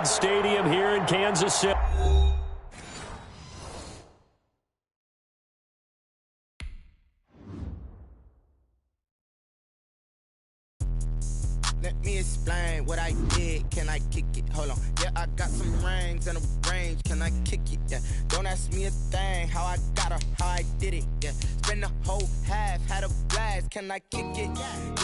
Arrowhead Stadium here in Kansas City. Let me explain what I did. Can I kick it? Hold on. Yeah, I got some rings and a range. Can I kick it? Yeah. Don't ask me a thing. How I got her, how I did it. Yeah. Spend the whole half, had a blast. Can I kick it?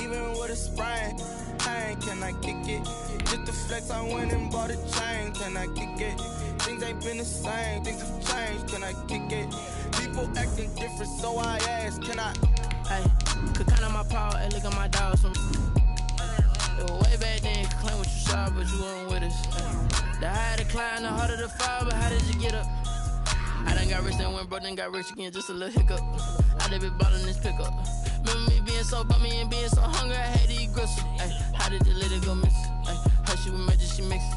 Even with a sprain. Hey, can I kick it? Just to flex, I went and bought a chain. Can I kick it? Things ain't been the same. Things have changed. Can I kick it? People acting different, so I ask. Can I? Hey, could count on my power and look at my dogs. Way back then, you could claim what you saw, but you weren't with us. The higher the climb, the harder the fall, but how did you get up? I done got rich, then went broke, then got rich again, just a little hiccup. I done been ballin' this pickup. Remember me being so bummy and being so hungry, I had to eat gristle. How did the lady go miss? How she was magic, she mixed.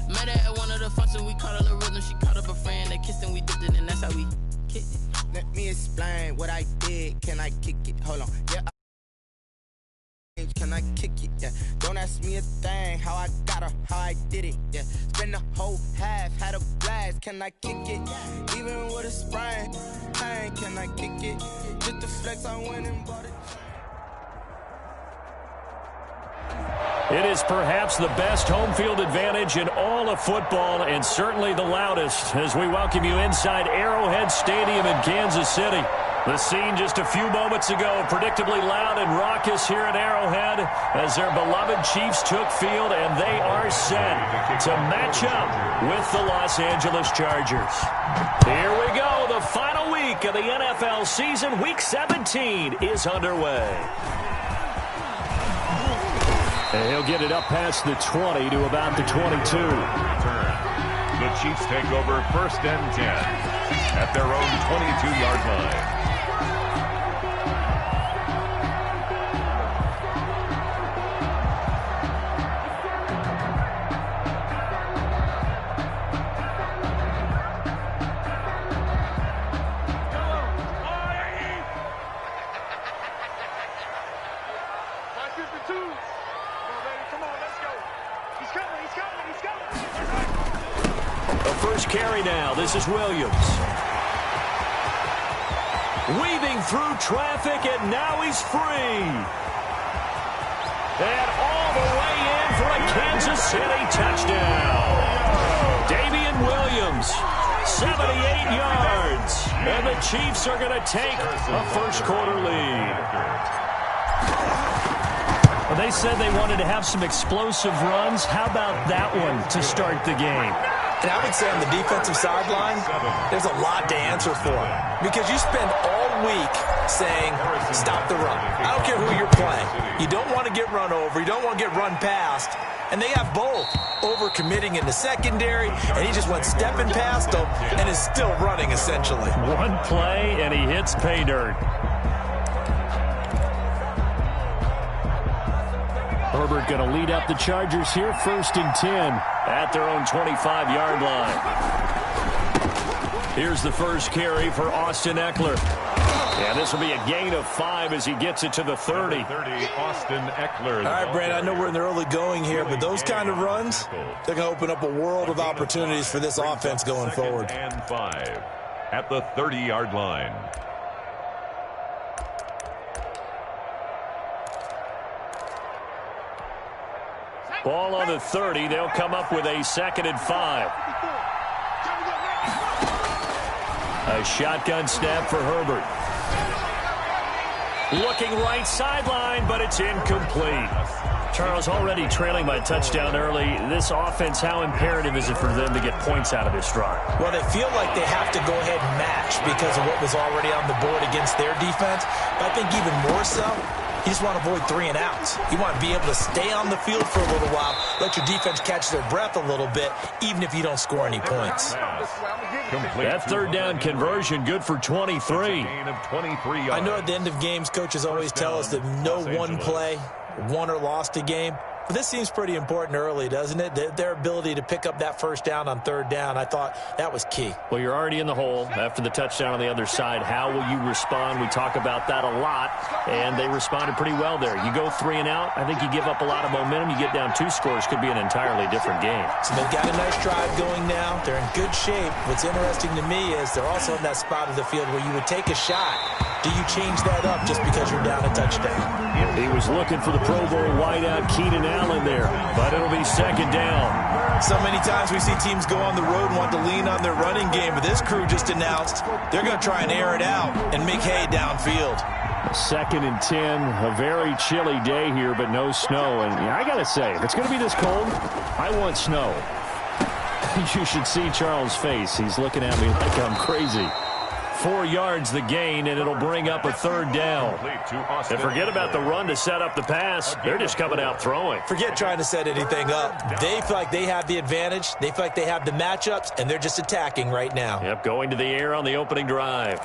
Met her at one of the functions, we caught a little rhythm, she caught up a friend, they kissed and we dipped it, and that's how we kicked it. Let me explain what I did. Can I kick it? Hold on. Yeah. Can I kick it? Yeah. Don't ask me a thing. How I got her, how I did it. Yeah. Spend the whole half, had a blast. Can I kick it? Even with a sprain. Hey, can I kick it? Just to flex, I went and bought it. It is perhaps the best home field advantage in all of football, and certainly the loudest, as we welcome you inside Arrowhead Stadium in Kansas City. The scene just a few moments ago, predictably loud and raucous here at Arrowhead as their beloved Chiefs took field, and they are set to match up with the Los Angeles Chargers. Here we go. The final week of the NFL season, Week 17, is underway. And he'll get it up past the 20 to about the 22. The Chiefs take over 1st and 10 at their own 22-yard line. Carry now. This is Williams. Weaving through traffic, and now he's free. And all the way in for a Kansas City touchdown. Damian Williams, 78 yards. And the Chiefs are going to take a first-quarter lead. Well, they said they wanted to have some explosive runs. How about that one to start the game? And I would say on the defensive sideline, there's a lot to answer for. Because you spend all week saying, stop the run. I don't care who you're playing. You don't want to get run over. You don't want to get run past. And they have both. Overcommitting in the secondary, and he just went stepping past them and is still running, essentially. One play, and he hits pay dirt. Herbert going to lead up the Chargers here, 1st and 10 at their own 25-yard line. Here's the first carry for Austin Ekeler. And this will be a gain of 5 as he gets it to the 30. Austin Ekeler. All right, Brad, I know we're in the early going here, but those kind of runs, they're going to open up a world of opportunities for this offense going forward. And 5 at the 30-yard line. Ball on the 30. They'll come up with a 2nd and 5. A shotgun snap for Herbert. Looking right sideline, but it's incomplete. Charles, already trailing by touchdown early. This offense, how imperative is it for them to get points out of this drive? Well, they feel like they have to go ahead and match because of what was already on the board against their defense. But I think even more so, you just want to avoid 3 and outs. You want to be able to stay on the field for a little while, let your defense catch their breath a little bit, even if you don't score any points. That 3rd down conversion, good for 23. I know at the end of games, coaches always tell us that no one play won or lost a game. This seems pretty important early, doesn't it? Their ability to pick up that first down on third down, I thought that was key. Well, you're already in the hole after the touchdown on the other side. How will you respond? We talk about that a lot, and they responded pretty well there. You go 3 and out, I think you give up a lot of momentum. You get down 2 scores, could be an entirely different game. So they've got a nice drive going now. They're in good shape. What's interesting to me is they're also in that spot of the field where you would take a shot. Do you change that up just because you're down a touchdown? He was looking for the Pro Bowl wideout Keenan Allen there, but it'll be second down. So many times we see teams go on the road and want to lean on their running game, but this crew just announced they're going to try and air it out and make hay downfield. 2nd and 10, a very chilly day here, but no snow. And I got to say, if it's going to be this cold, I want snow. You should see Charles' face. He's looking at me like I'm crazy. 4 yards the gain, and it'll bring up a third down. And forget about the run to set up the pass. They're just coming out throwing. Forget trying to set anything up. They feel like they have the advantage. They feel like they have the matchups, and they're just attacking right now. Yep, going to the air on the opening drive.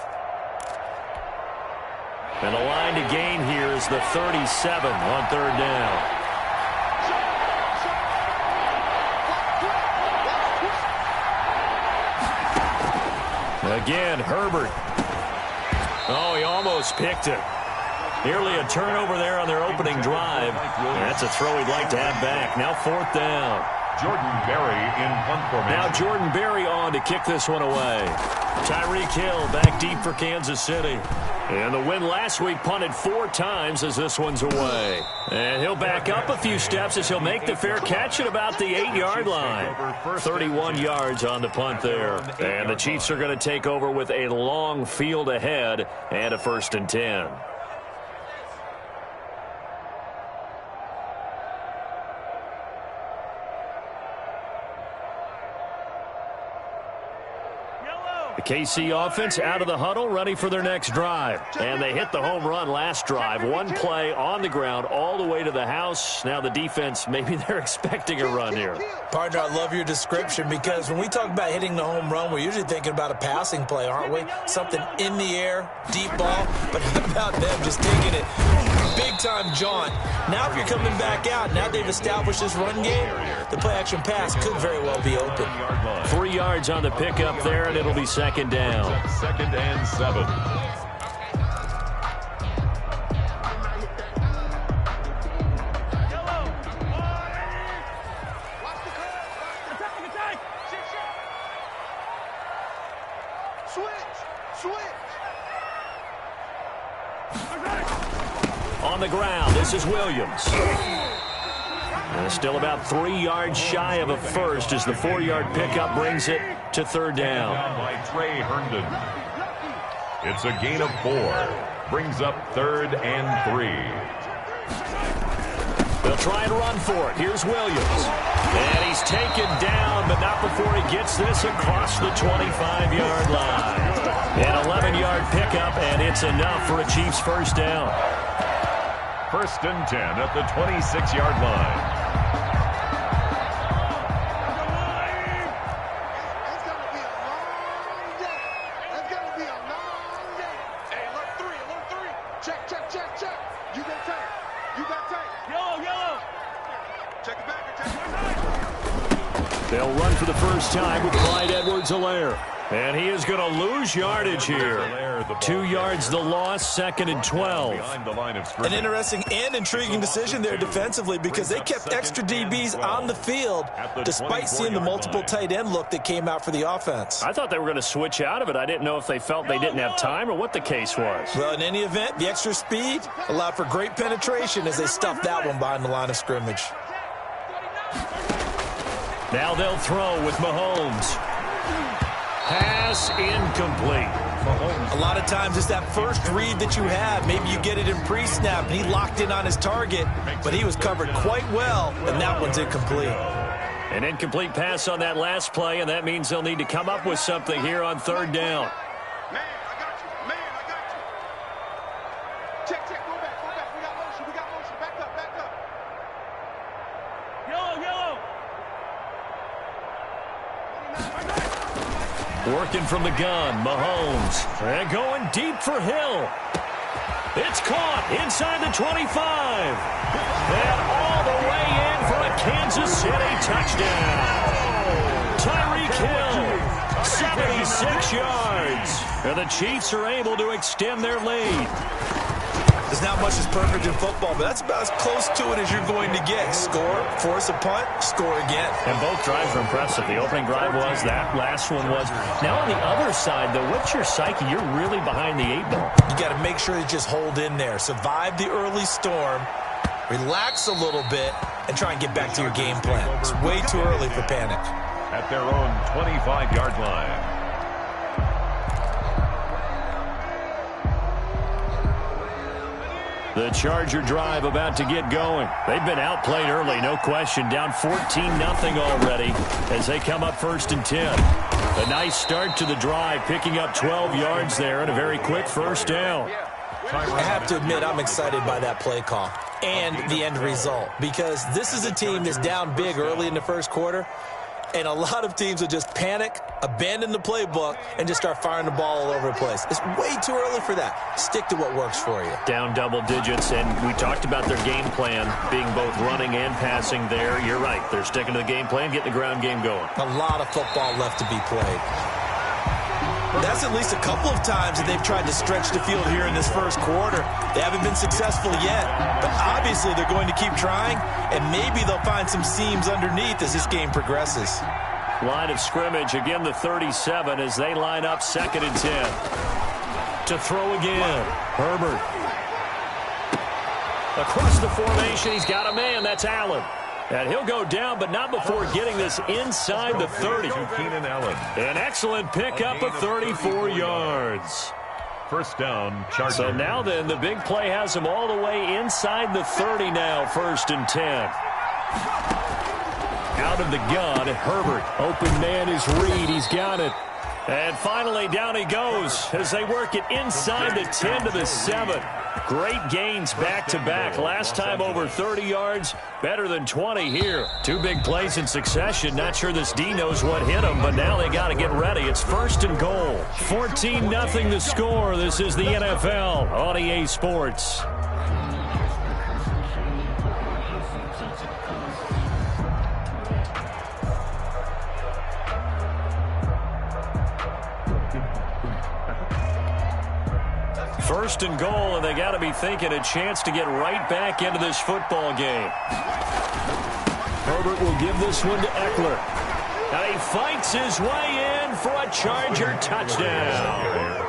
And the line to gain here is the 37 on third down. Again, Herbert. Oh, he almost picked it. Nearly a turnover there on their opening drive. That's a throw he'd like to have back. Now 4th down. Jordan Berry in punt formation. Now Jordan Berry on to kick this one away. Tyreek Hill back deep for Kansas City. And the win last week punted 4 times as this one's away. And he'll back up a few steps as he'll make the fair catch at about the 8-yard line. 31 yards on the punt there. And the Chiefs are going to take over with a long field ahead and a 1st and 10. The KC offense out of the huddle, ready for their next drive. And they hit the home run last drive. 1 play on the ground all the way to the house. Now the defense, maybe they're expecting a run here. Partner, I love your description because when we talk about hitting the home run, we're usually thinking about a passing play, aren't we? Something in the air, deep ball. But how about them just taking it big-time jaunt? Now if you're coming back out, now they've established this run game, the play-action pass could very well be open. 3 yards on the pickup there, and it'll be second down. 2nd and 7. On the ground, this is Williams. And still about 3 yards shy of a first as the 4-yard pickup brings it to third down. By Trey Herndon. It's a gain of 4. Brings up 3rd and 3. They'll try and run for it. Here's Williams. And he's taken down, but not before he gets this across the 25-yard line. An 11-yard pickup, and it's enough for a Chiefs first down. 1st and 10 at the 26-yard line. They'll run for the first time with Clyde Edwards-Helaire. And he is going to lose yardage here. 2 yards the loss, 2nd and 12. An interesting and intriguing decision there defensively because they kept extra DBs on the field despite seeing the multiple tight end look that came out for the offense. I thought they were going to switch out of it. I didn't know if they felt they didn't have time or what the case was. Well, in any event, the extra speed allowed for great penetration as they stuffed that one behind the line of scrimmage. Now they'll throw with Mahomes. Pass incomplete. A lot of times it's that first read that you have. Maybe you get it in pre-snap, and he locked in on his target, but he was covered quite well, and that one's incomplete. An incomplete pass on that last play, and that means they'll need to come up with something here on third down. Man, I got you. Man, I got you. Check, check, go back, go back. We got motion, we got motion. Back up, back up. Yellow, yellow. Working from the gun, Mahomes. And going deep for Hill. It's caught inside the 25. And all the way in Kansas City touchdown. Tyreek Hill, 76 yards. And the Chiefs are able to extend their lead. There's not much that's perfect in football, but that's about as close to it as you're going to get. Score, force a punt, score again. And both drives were impressive. The opening drive was, that last one was. Now on the other side, though, what's your psyche? You're really behind the 8 ball. You got to make sure you just hold in there. Survive the early storm, relax a little bit, and try and get back to your game plan. It's way too early for panic. At their own 25-yard line. The Charger drive about to get going. They've been outplayed early, no question. Down 14-0 already as they come up 1st and 10. A nice start to the drive, picking up 12 yards there and a very quick first down. I have to admit I'm excited by that play call and the end result because this is a team that's down big early in the first quarter. And a lot of teams will just panic, abandon the playbook, and just start firing the ball all over the place. It's way too early for that. Stick to what works for you. Down double digits, and we talked about their game plan being both running and passing there. You're right. They're sticking to the game plan, getting the ground game going. A lot of football left to be played. That's at least a couple of times that they've tried to stretch the field here in this first quarter. They haven't been successful yet, but obviously they're going to keep trying, and maybe they'll find some seams underneath as this game progresses. Line of scrimmage, again the 37 as they line up 2nd and 10. To throw again, Herbert. Across the formation, he's got a man, that's Allen. And he'll go down, but not before getting this inside the 30. Keenan Allen. An excellent pickup of 34 yards. First down, Chargers. So now then, the big play has him all the way inside the 30 now, 1st and 10. Out of the gun, Herbert. Open man is Reed. He's got it. And finally, down he goes as they work it inside the 10 to the 7. Great gains back-to-back. Last time over 30 yards, better than 20 here. 2 big plays in succession. Not sure this D knows what hit him, but now they got to get ready. It's 1st and goal. 14-0 the score. This is the NFL on EA Sports. First and goal, and they got to be thinking a chance to get right back into this football game. Herbert will give this one to Eckler. Now he fights his way in for a Charger touchdown.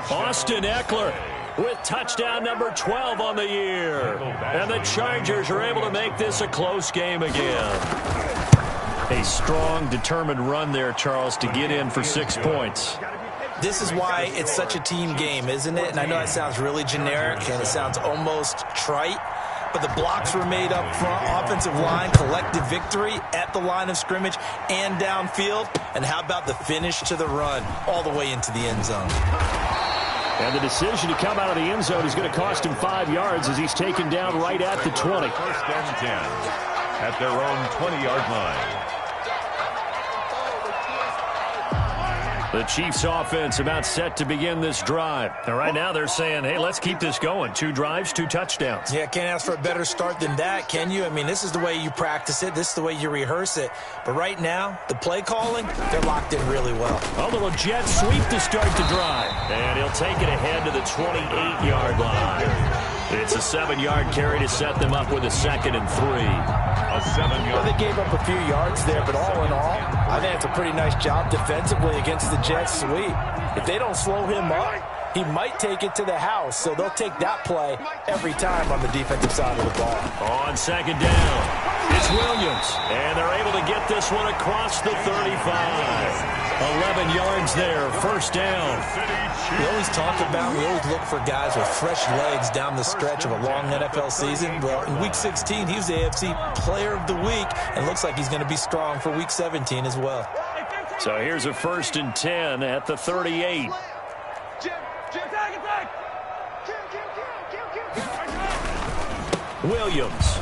Austin Eckler with touchdown number 12 on the year. And the Chargers are able to make this a close game again. A strong, determined run there, Charles, to get in for 6 points. This is why it's such a team game, isn't it? And I know it sounds really generic and it sounds almost trite, but the blocks were made up front, offensive line, collective victory at the line of scrimmage and downfield. And how about the finish to the run all the way into the end zone? And the decision to come out of the end zone is going to cost him 5 yards as he's taken down right at the 20. 1st and 10 at their own 20-yard line. The Chiefs offense about set to begin this drive. And right now they're saying, hey, let's keep this going. 2 drives, 2 touchdowns. Yeah, can't ask for a better start than that, can you? I mean, this is the way you practice it. This is the way you rehearse it. But right now, the play calling, they're locked in really well. A little jet sweep to start the drive. And he'll take it ahead to the 28-yard line. It's a 7-yard carry to set them up with a 2nd and 3. A 7-yard. Well, they gave up a few yards there, but all in all, I think it's a pretty nice job defensively against the jet sweep. If they don't slow him up, he might take it to the house, so they'll take that play every time on the defensive side of the ball. On 2nd down, it's Williams, and they're able to get this one across the 35. 11 yards there, 1st down. We always talk about, we always look for guys with fresh legs down the stretch of a long NFL season. Well, in Week 16, he was the AFC Player of the Week, and looks like he's going to be strong for Week 17 as well. So here's a 1st and 10 at the 38. Williams.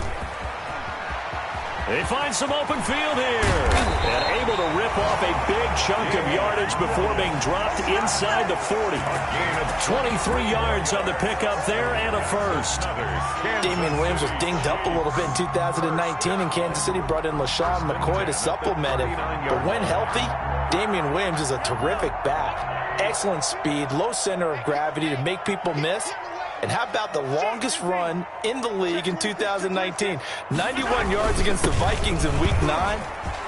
They find some open field here. And able to rip off a big chunk of yardage before being dropped inside the 40. 23 yards on the pickup there and a first. Damian Williams was dinged up a little bit in 2019, and Kansas City brought in LaShawn McCoy to supplement him. But when healthy, Damian Williams is a terrific back. Excellent speed, low center of gravity to make people miss. And how about the longest run in the league in 2019? 91 yards against the Vikings in Week 9.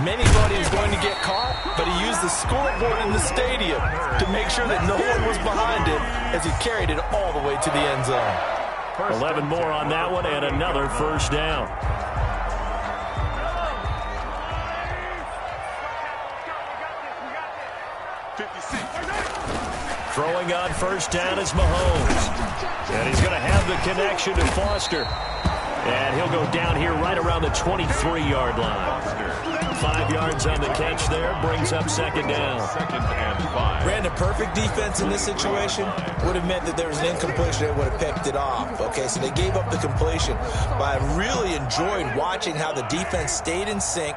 Many thought he was going to get caught, but he used the scoreboard in the stadium to make sure that no one was behind him as he carried it all the way to the end zone. 11 more on that one and another first down. Throwing on first down is Mahomes. And he's going to have the connection to Foster. And he'll go down here right around the 23-yard line. 5 yards on the catch there. Brings up second down. Second and 5. Brandon, perfect defense in this situation would have meant that there was an incompletion that would have picked it off. Okay, so they gave up the completion. But I really enjoyed watching how the defense stayed in sync,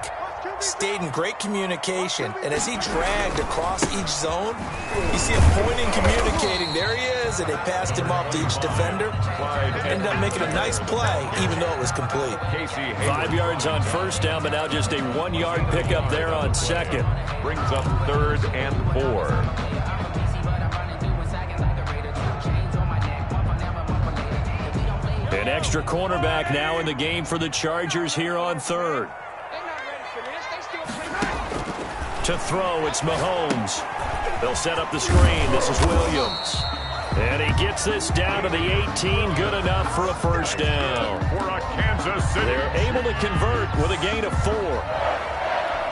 stayed in great communication, and as he dragged across each zone, you see him pointing, communicating. There he is, and they passed him off to each defender. Ended up making a nice play, even though it was complete. 5 yards on first down, but now just a 1-yard pickup there on second. Brings up third and 4. An extra cornerback now in the game for the Chargers here on third. To throw, it's Mahomes. They'll set up the screen. This is Williams. And he gets this down to the 18. Good enough for a first down. For a Kansas City. They're able to convert with a gain of 4.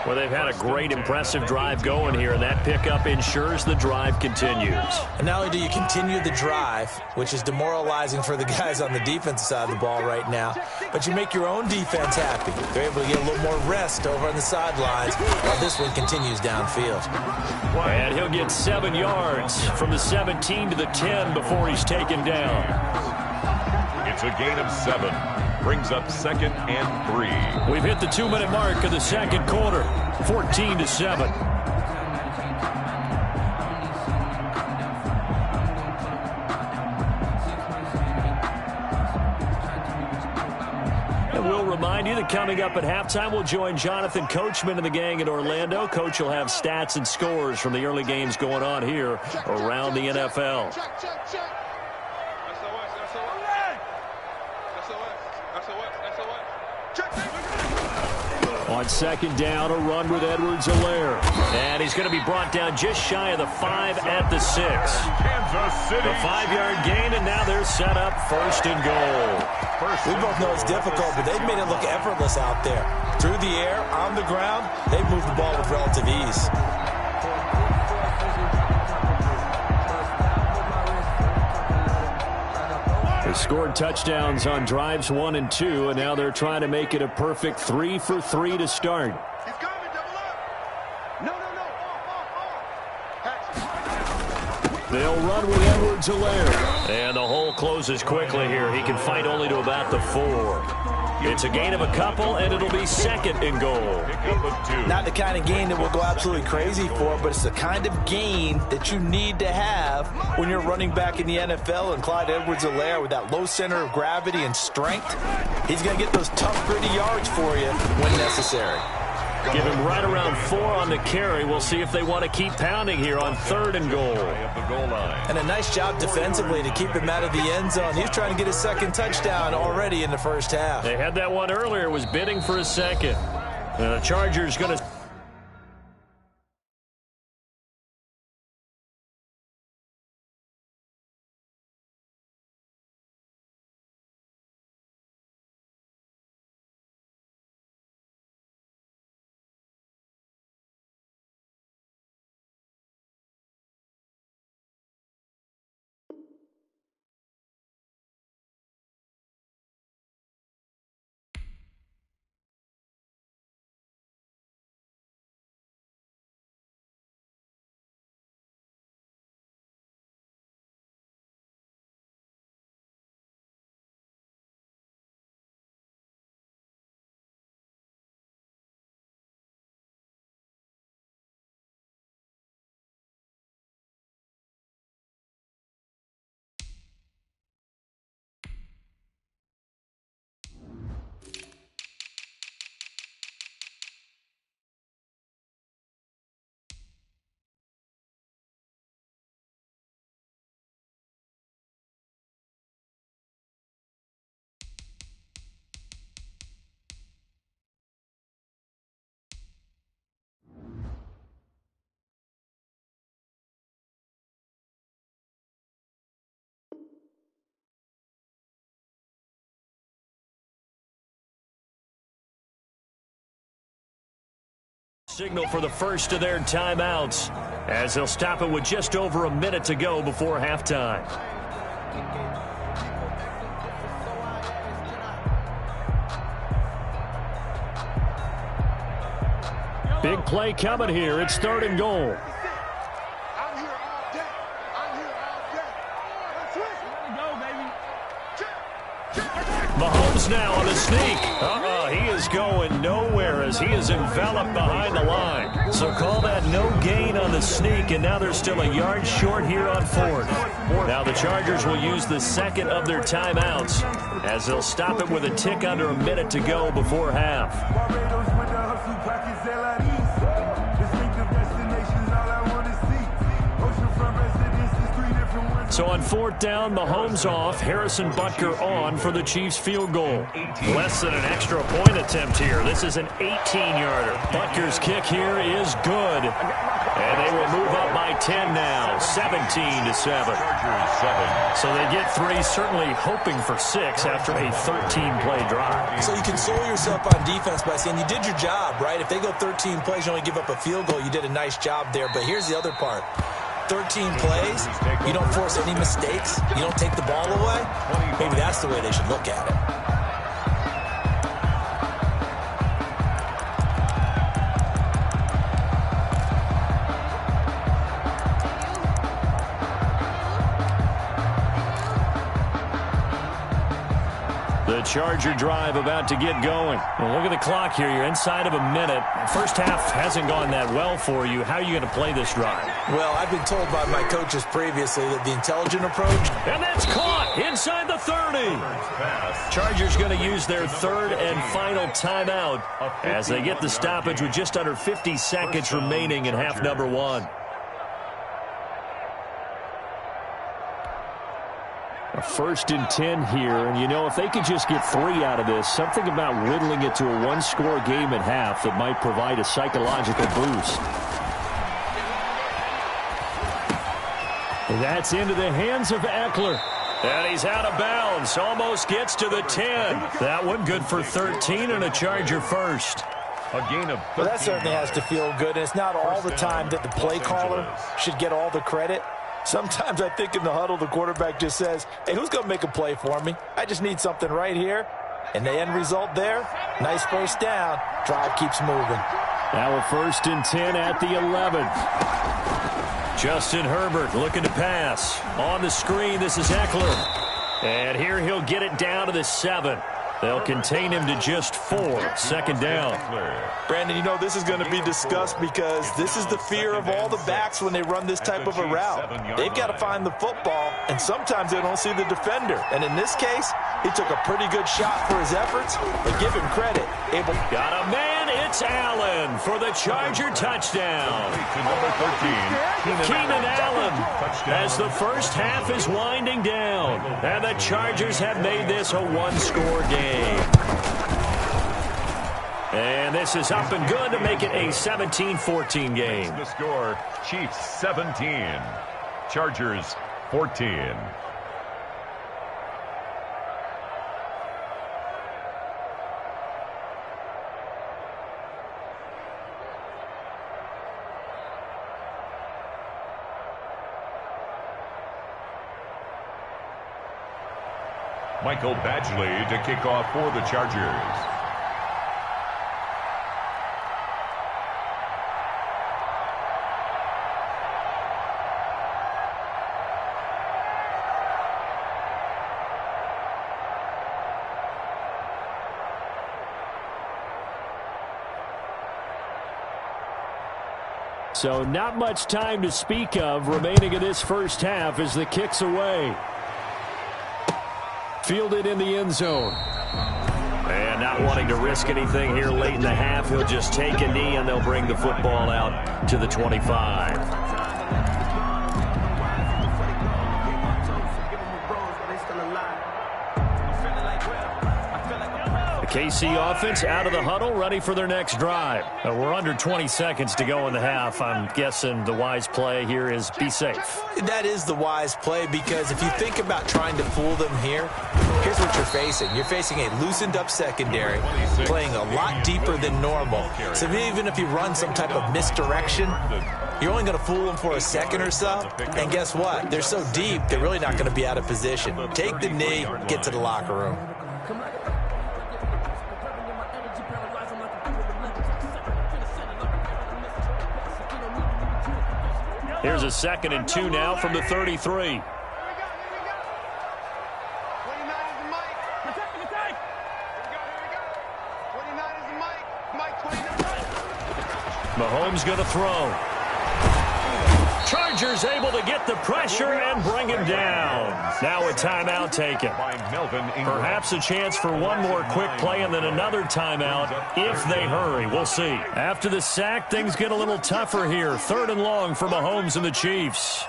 Well, they've had a great, impressive drive going here, and that pickup ensures the drive continues. And not only do you continue the drive, which is demoralizing for the guys on the defensive side of the ball right now, but you make your own defense happy. They're able to get a little more rest over on the sidelines while this one continues downfield. And he'll get 7 yards from the 17 to the 10 before he's taken down. It's a gain of 7. Brings up second and 3. We've hit the 2-minute mark of the second quarter. 14-7. And we'll remind you that coming up at halftime, we'll join Jonathan Coachman and the gang in Orlando. Coach will have stats and scores from the early games going on here around the NFL. On second down, a run with Edwards-Helaire. And he's going to be brought down just shy of the 5 at the 6. Kansas City. The 5-yard gain, and now they're set up first and goal. We both know it's difficult, but they've made it look effortless out there. Through the air, on the ground, they've moved the ball with relative ease. They scored touchdowns on drives 1 and 2, and now they're trying to make it a perfect 3 for 3 to start. He's coming, double up. No. They'll run with Edwards-Helaire. And the hole closes quickly here. He can fight only to about the 4. It's a gain of a couple, and it'll be second and goal. Not the kind of gain that we'll go absolutely crazy for, but it's the kind of gain that you need to have when you're running back in the NFL. And Clyde Edwards-Helaire, with that low center of gravity and strength, he's going to get those tough, gritty yards for you when necessary. Give him right around 4 on the carry. We'll see if they want to keep pounding here on third and goal. And a nice job defensively to keep him out of the end zone. He's trying to get his second touchdown already in the first half. They had that one earlier, was bidding for a second. The Chargers going to Signal for the first of their timeouts as they'll stop it with just over a minute to go before halftime. Big play coming here. It's 3rd and goal. I'm here all day. I'm here all day. Let's go, baby. Mahomes now on the sneak. He is going nowhere as he is enveloped behind the line. So call that no gain on the sneak, and now they're still a yard short here on 4th. Now the Chargers will use the second of their timeouts as they'll stop it with a tick under a minute to go before half. So on 4th down, Mahomes off, Harrison Butker on for the Chiefs field goal. Less than an extra point attempt here. This is an 18-yarder. Butker's kick here is good. And they will move up by 10 now, 17-7. So they get 3, certainly hoping for 6 after a 13-play drive. So you console yourself on defense by saying you did your job, right? If they go 13 plays, you only give up a field goal, you did a nice job there. But here's the other part. 13 plays, you don't force any mistakes, you don't take the ball away. Maybe that's the way they should look at it. The Charger drive about to get going. Well, look at the clock here. You're inside of a minute. First half hasn't gone that well for you. How are you going to play this drive? Well, I've been told by my coaches previously that the intelligent approach. And that's caught inside the 30. Chargers going to use their 3rd and final timeout as they get the stoppage with just under 50 seconds remaining in half number 1. A 1st and 10 here, and you know, if they could just get 3 out of this, something about whittling it to a 1-score game at half that might provide a psychological boost. And that's into the hands of Eckler. And he's out of bounds, almost gets to the 10. That one good for 13 and a Charger first. A gain of 13. Well, that certainly has to feel good, and it's not all the time that the play caller should get all the credit. Sometimes I think in the huddle, the quarterback just says, hey, who's going to make a play for me? I just need something right here. And the end result there, nice first down. Drive keeps moving. Now a 1st and 10 at the 11. Justin Herbert looking to pass. On the screen, this is Eckler. And here he'll get it down to the 7. They'll contain him to just 4. 2nd down. Brandon, you know this is going to be discussed because this is the fear of all the backs when they run this type of a route. They've got to find the football, and sometimes they don't see the defender. And in this case, he took a pretty good shot for his efforts, but give him credit. Got a man, it's Allen for the Charger touchdown. Number 13, Keenan Allen as the first half is winding down. And the Chargers have made this a 1-score game. And this is up and good to make it a 17-14 game. The score, Chiefs 17, Chargers 14. Michael Badgley to kick off for the Chargers. So not much time to speak of remaining in this first half as the kick's away. Fielded in the end zone. And not wanting to risk anything here late in the half, he'll just take a knee and they'll bring the football out to the 25. The KC offense out of the huddle, ready for their next drive. We're under 20 seconds to go in the half. I'm guessing the wise play here is be safe. That is the wise play, because if you think about trying to fool them here, here's what you're facing. You're facing a loosened up secondary, playing a lot deeper than normal. So even if you run some type of misdirection, you're only going to fool them for a second or so. And guess what? They're so deep, they're really not going to be out of position. Take the knee, get to the locker room. Here's a 2nd and 2 now from the 33. Mahomes going to throw. Chargers able to get the pressure and bring him down. Now a timeout taken. Perhaps a chance for one more quick play and then another timeout if they hurry. We'll see. After the sack, things get a little tougher here. 3rd and long for Mahomes and the Chiefs.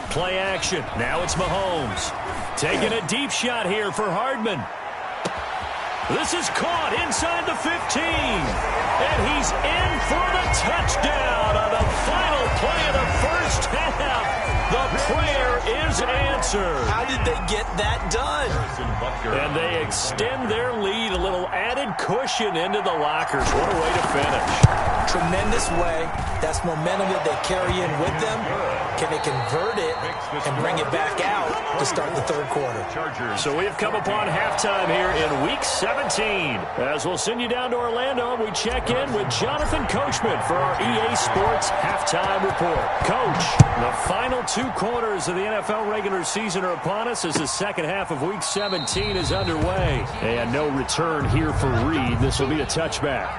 Play action. Now it's Mahomes. Taking a deep shot here for Hardman. This is caught inside the 15. And he's in for the touchdown on the final play of the first half. The prayer is answered. How did they get that done? And they extend their lead, a little added cushion into the lockers. What a way to finish. Tremendous way. That's momentum that they carry in with them. Can they convert it and bring it back out to start the 3rd quarter? So we have come upon halftime here in Week 17. As we'll send you down to Orlando, we check in with Jonathan Coachman for our EA Sports Halftime Report. Coach, the final 2 quarters of the NFL regular season are upon us as the second half of Week 17 is underway. And no return here for Reed. This will be a touchback.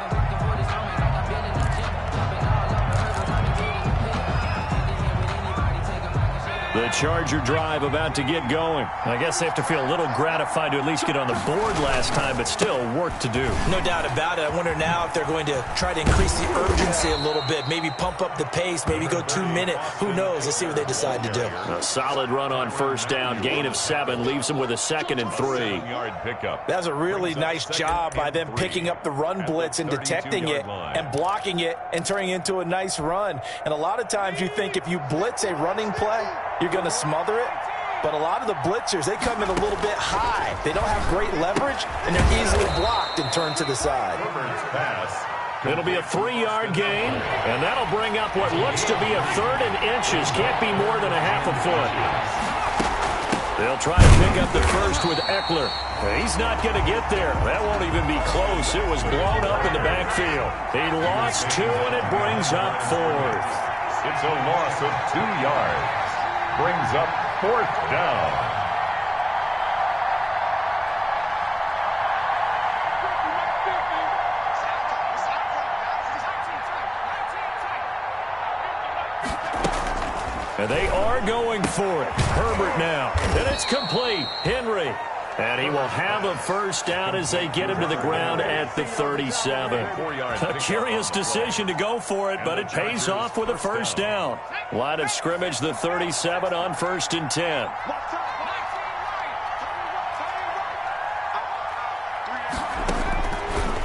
The Charger drive about to get going. I guess they have to feel a little gratified to at least get on the board last time, but still work to do. No doubt about it. I wonder now if they're going to try to increase the urgency a little bit, maybe pump up the pace, maybe go 2 minute. Who knows? Let's see what they decide to do. A solid run on 1st down. Gain of 7 leaves them with a 2nd and 3. That was a really nice job by them picking up the run blitz and detecting it and blocking it and turning it into a nice run. And a lot of times you think if you blitz a running play, you're going to smother it. But a lot of the blitzers, they come in a little bit high. They don't have great leverage, and they're easily blocked and turned to the side. It'll be a 3-yard gain, and that'll bring up what looks to be a 3rd and inches. Can't be more than a half a foot. They'll try to pick up the first with Eckler. He's not going to get there. That won't even be close. It was blown up in the backfield. He lost 2, and it brings up 4th. It's a loss of 2 yards. Brings up 4th down. And they are going for it. Herbert now. And it's complete. Henry. And he will have a 1st down as they get him to the ground at the 37. A curious decision to go for it, but it pays off with a 1st down. Line of scrimmage, the 37 on 1st and 10.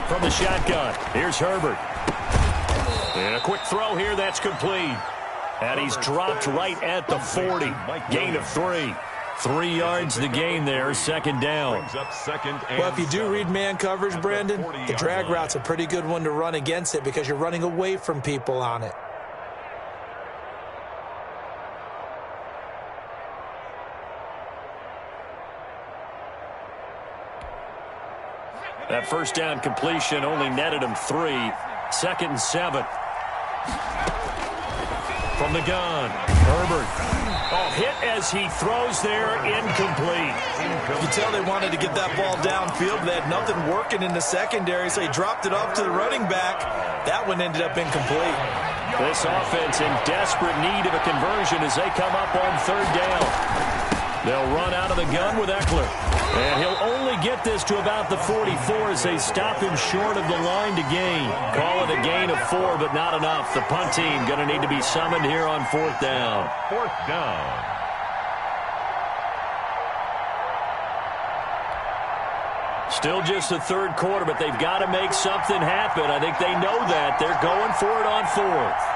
From the shotgun, here's Herbert. And a quick throw here, that's complete. And he's dropped right at the 40. Gain of 3. 3 yards the gain there, 2nd down. Well, if you do read man coverage, Brandon, the drag route's a pretty good one to run against it because you're running away from people on it. That 1st down completion only netted him 3. 2nd and 7. From the gun, Herbert. Oh, hit as he throws there, incomplete. You can tell they wanted to get that ball downfield. They had nothing working in the secondary, so he dropped it off to the running back. That one ended up incomplete. This offense in desperate need of a conversion as they come up on 3rd down. They'll run out of the gun with Eckler. And he'll only get this to about the 44 as they stop him short of the line to gain. Call it a gain of 4, but not enough. The punt team going to need to be summoned here on 4th down. 4th down. Still just the third quarter, but they've got to make something happen. I think they know that. They're going for it on 4th.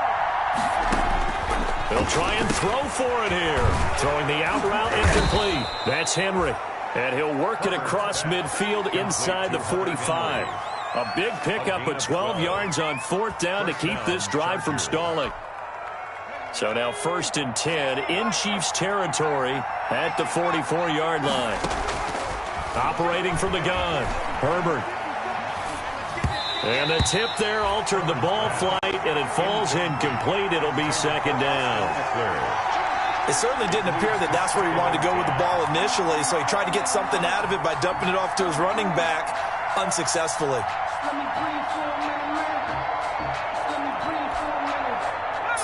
They'll try and throw for it here. Throwing the out route incomplete. That's Henry. And he'll work it across midfield inside the 45. A big pickup of 12 yards on 4th down to keep this drive from stalling. So now 1st and 10 in Chiefs territory at the 44-yard line. Operating from the gun, Herbert. And the tip there altered the ball flight, and it falls incomplete. It'll be 2nd down. It certainly didn't appear that that's where he wanted to go with the ball initially, so he tried to get something out of it by dumping it off to his running back unsuccessfully.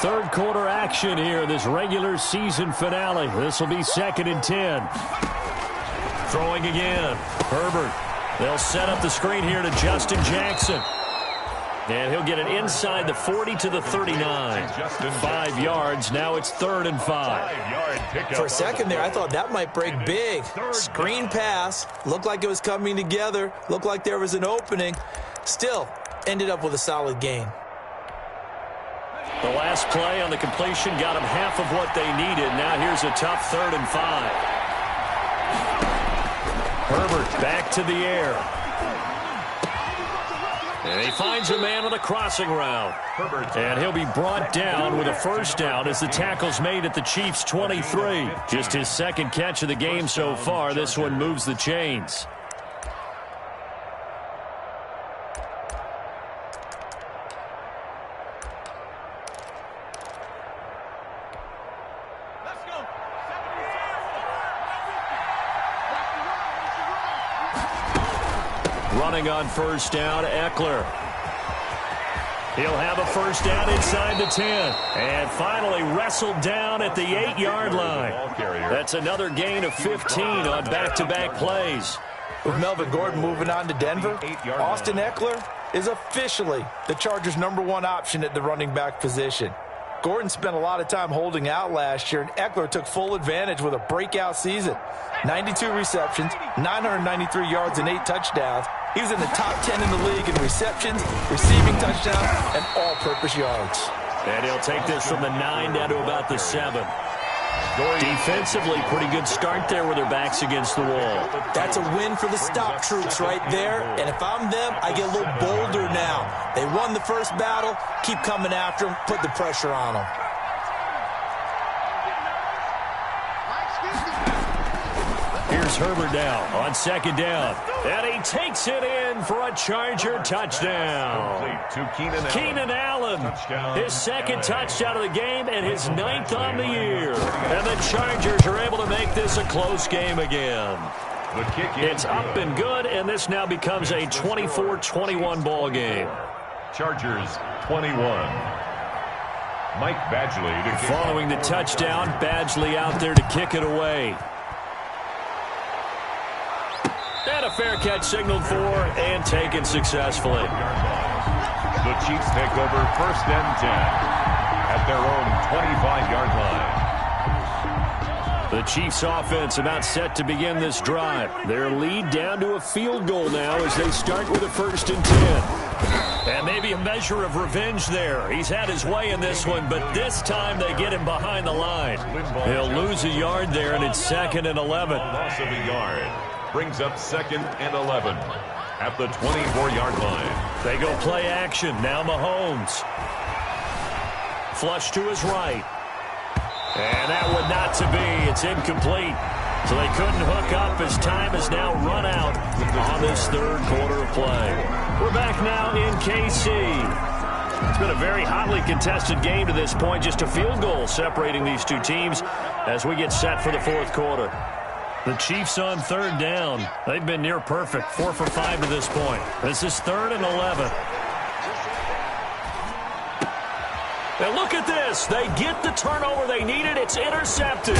Third quarter action here, this regular season finale. This will be 2nd and 10. Throwing again, Herbert. They'll set up the screen here to Justin Jackson. And he'll get it inside the 40 to the 39. 5 yards. Now it's 3rd and 5. For a second there, I thought that might break big. Screen pass. Looked like it was coming together. Looked like there was an opening. Still, ended up with a solid gain. The last play on the completion got them half of what they needed. Now here's a tough 3rd and 5. Herbert back to the air. And he finds a man on the crossing route. And he'll be brought down with a 1st down as the tackle's made at the Chiefs' 23. Just his 2nd catch of the game so far. This one moves the chains. Running on 1st down, Eckler. He'll have a 1st down inside the 10. And finally wrestled down at the 8-yard line. That's another gain of 15 on back-to-back plays. With Melvin Gordon moving on to Denver, Austin Eckler is officially the Chargers' #1 option at the running back position. Gordon spent a lot of time holding out last year, and Eckler took full advantage with a breakout season. 92 receptions, 993 yards, and 8 touchdowns. He was in the top 10 in the league in receptions, receiving touchdowns, and all-purpose yards. And he'll take this from the 9 down to about the 7. Defensively, pretty good start there with their backs against the wall. That's a win for the stop troops right there. And if I'm them, I get a little bolder now. They won the first battle. Keep coming after them. Put the pressure on them. Here's Herbert now on 2nd down. And he takes it in for a Charger touchdown. Keenan Allen, his 2nd touchdown of the game and his 9th on the year. And the Chargers are able to make this a close game again. It's up and good, and this now becomes a 24-21 ball game. Chargers 21. Mike Badgley. Following the touchdown, Badgley out there to kick it away. And a fair catch signaled for and taken successfully. The Chiefs take over 1st and 10 at their own 25-yard line. The Chiefs offense about set to begin this drive. Their lead down to a field goal now as they start with a 1st and 10. And maybe a measure of revenge there. He's had his way in this one, but this time they get him behind the line. He'll lose a yard there, and it's 2nd and 11. Loss of a yard. Brings up 2nd and 11 at the 24-yard line. They go play action. Now Mahomes. Flush to his right. And that one not to be. It's incomplete. So they couldn't hook up as time has now run out on this 3rd quarter of play. We're back now in KC. It's been a very hotly contested game to this point. Just a field goal separating these two teams as we get set for the 4th quarter. The Chiefs on 3rd down. They've been near perfect, 4 for 5 to this point. This is 3rd and 11. And look at this. They get the turnover they needed. It's intercepted.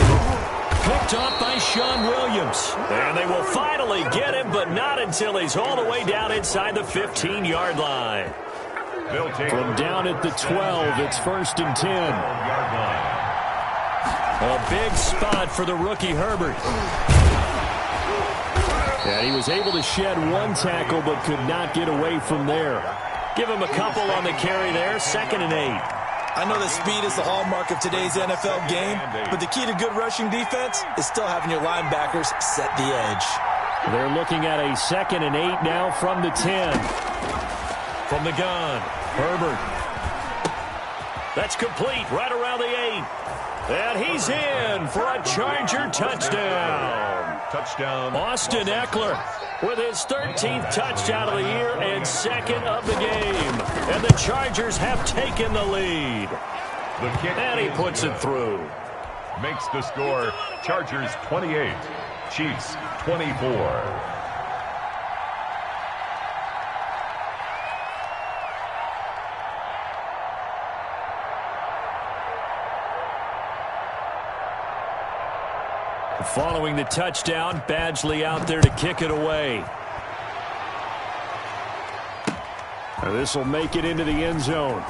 Picked off by Sean Williams. And they will finally get him, but not until he's all the way down inside the 15-yard line. From down at the 12, it's 1st and 10. A big spot for the rookie Herbert. And he was able to shed one tackle, but could not get away from there. Give him a couple on the carry there, 2nd and 8. I know that speed is the hallmark of today's NFL game, but the key to good rushing defense is still having your linebackers set the edge. They're looking at a 2nd and 8 now from the 10. From the gun, Herbert. That's complete right around the 8. And he's in for a Charger touchdown. Touchdown. Austin Eckler with his 13th touchdown of the year and 2nd of the game. And the Chargers have taken the lead. The kick, and he puts it through. Makes the score Chargers 28, Chiefs 24. Following the touchdown, Badgley out there to kick it away. This will make it into the end zone.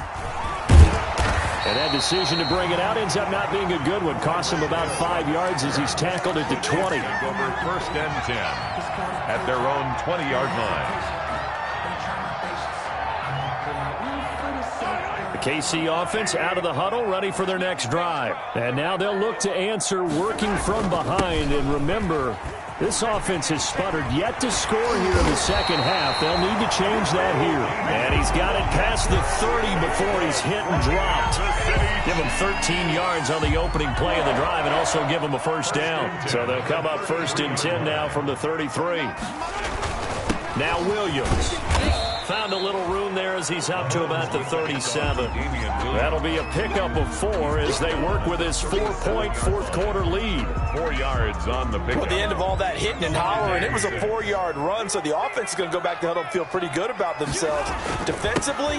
And that decision to bring it out ends up not being a good one. Costs him about 5 yards as he's tackled at the 20. Over 1st and 10 at their own 20-yard line. The KC offense out of the huddle, ready for their next drive. And now they'll look to answer working from behind. And remember, this offense has sputtered yet to score here in the second half. They'll need to change that here. And he's got it past the 30 before he's hit and dropped. Give him 13 yards on the opening play of the drive and also give him a 1st down. So they'll come up 1st and 10 now from the 33. Now Williams. Found a little room there as he's up to about the 37. That'll be a pickup of 4 as they work with his 4-point fourth-quarter lead. 4 yards on the pickup. Well, at the end of all that hitting and hollering, it was a 4-yard run, so the offense is going to go back to huddle and feel pretty good about themselves. Defensively,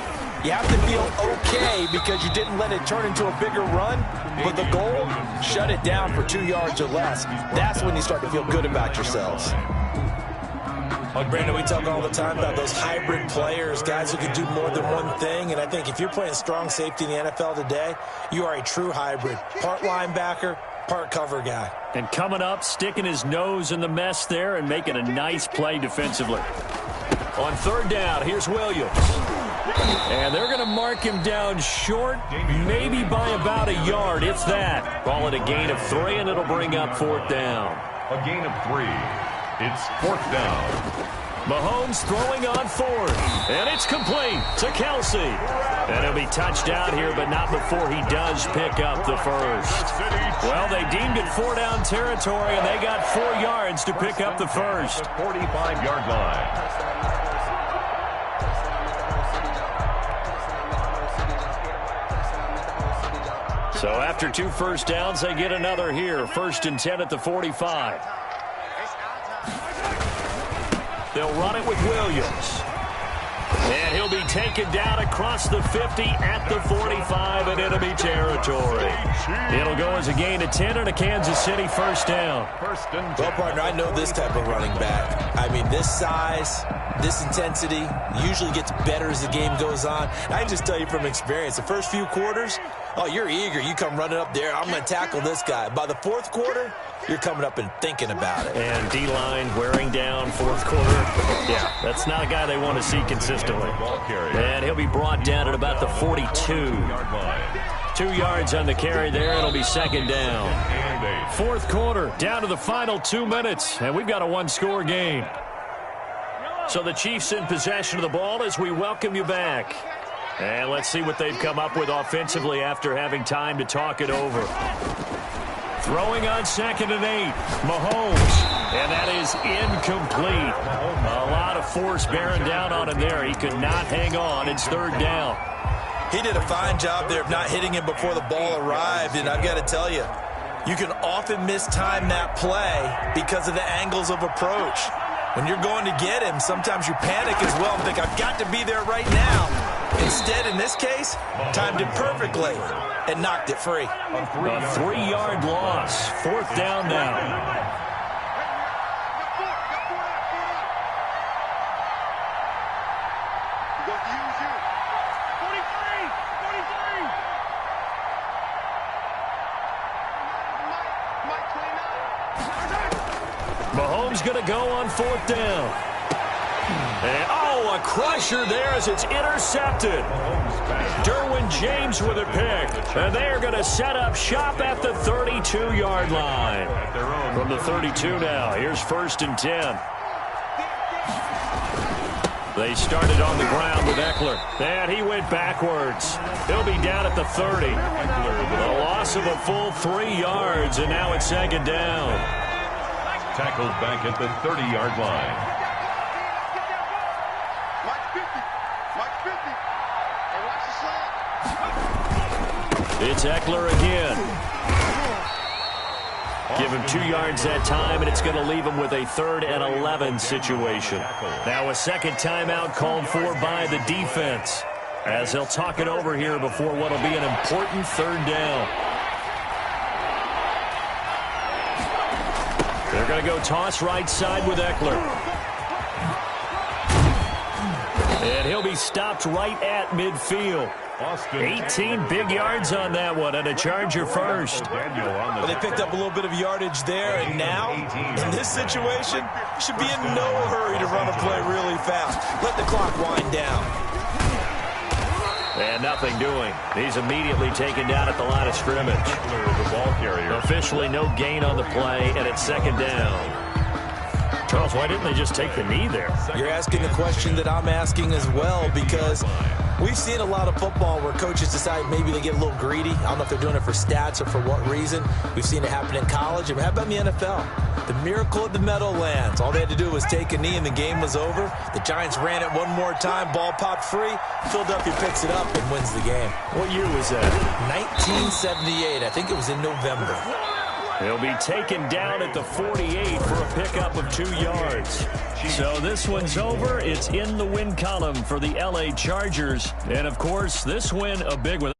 you have to feel okay because you didn't let it turn into a bigger run, but the goal, shut it down for 2 yards or less. That's when you start to feel good about yourselves. Like Brandon, we talk all the time about those hybrid players, guys who can do more than one thing. And I think if you're playing strong safety in the NFL today, you are a true hybrid. Part linebacker, part cover guy. And coming up, sticking his nose in the mess there and making a nice play defensively. On 3rd down, here's Williams. And they're going to mark him down short, maybe by about a yard, if that. Call it a gain of 3, and it'll bring up 4th down. A gain of 3. It's 4th down. Mahomes throwing on 4th. And it's complete to Kelce. And he'll be touched out here, but not before he does pick up the 1st. Well, they deemed it 4-down territory, and they got 4 yards to pick up the 1st. 45-yard line. So after 2 first downs, they get another here. 1st and 10 at the 45. They'll run it with Williams. And he'll be taken down across the 50 at the 45 in enemy territory. It'll go as a gain of 10 and a Kansas City 1st down. Well, partner, I know this type of running back. I mean, this size, this intensity usually gets better as the game goes on. I can just tell you from experience, the first few quarters, oh, you're eager. You come running up there. I'm going to tackle this guy. By the 4th quarter, you're coming up and thinking about it. And D-line wearing down 4th quarter. Yeah, that's not a guy they want to see consistently. And he'll be brought down at about the 42. 2 yards on the carry there. It'll be 2nd down. 4th quarter, down to the final 2 minutes. And we've got a 1-score game. So the Chiefs in possession of the ball as we welcome you back. And let's see what they've come up with offensively after having time to talk it over. Throwing on 2nd and 8. Mahomes. And that is incomplete. A lot of force bearing down on him there. He could not hang on. It's 3rd down. He did a fine job there of not hitting him before the ball arrived. And I've got to tell you, you can often mistime that play because of the angles of approach. When you're going to get him, sometimes you panic as well and think, I've got to be there right now. Instead, in this case, timed it perfectly and knocked it free. A 3-yard loss. 4th down now. Mahomes going to go on 4th down. And, oh, a crusher there as it's intercepted. Derwin James with a pick. And they're going to set up shop at the 32-yard line. From the 32 now, here's 1st and 10. They started on the ground with Eckler. And he went backwards. He'll be down at the 30. A loss of a full 3 yards, and now it's 2nd down. Tackled back at the 30-yard line. It's Eckler again. Give him 2 yards that time, and it's going to leave him with a 3rd and 11 situation. Now a second timeout called for by the defense, as they'll talk it over here before what will be an important 3rd down. They're going to go toss right side with Eckler. And he'll be stopped right at midfield. 18 big yards on that one, and a Charger first. Well, they picked up a little bit of yardage there, and now, in this situation, should be in no hurry to run a play really fast. Let the clock wind down. And nothing doing. He's immediately taken down at the line of scrimmage. The ball carrier. Officially no gain on the play, and it's 2nd down. Charles, why didn't they just take the knee there? You're asking the question that I'm asking as well, because we've seen a lot of football where coaches decide maybe they get a little greedy. I don't know if they're doing it for stats or for what reason. We've seen it happen in college. And how about in the NFL? The miracle of the Meadowlands. All they had to do was take a knee and the game was over. The Giants ran it one more time. Ball popped free. Philadelphia picks it up and wins the game. What year was that? 1978. I think it was in November. He'll be taken down at the 48 for a pickup of 2 yards. So this one's over. It's in the win column for the LA Chargers. And, of course, this win a big one.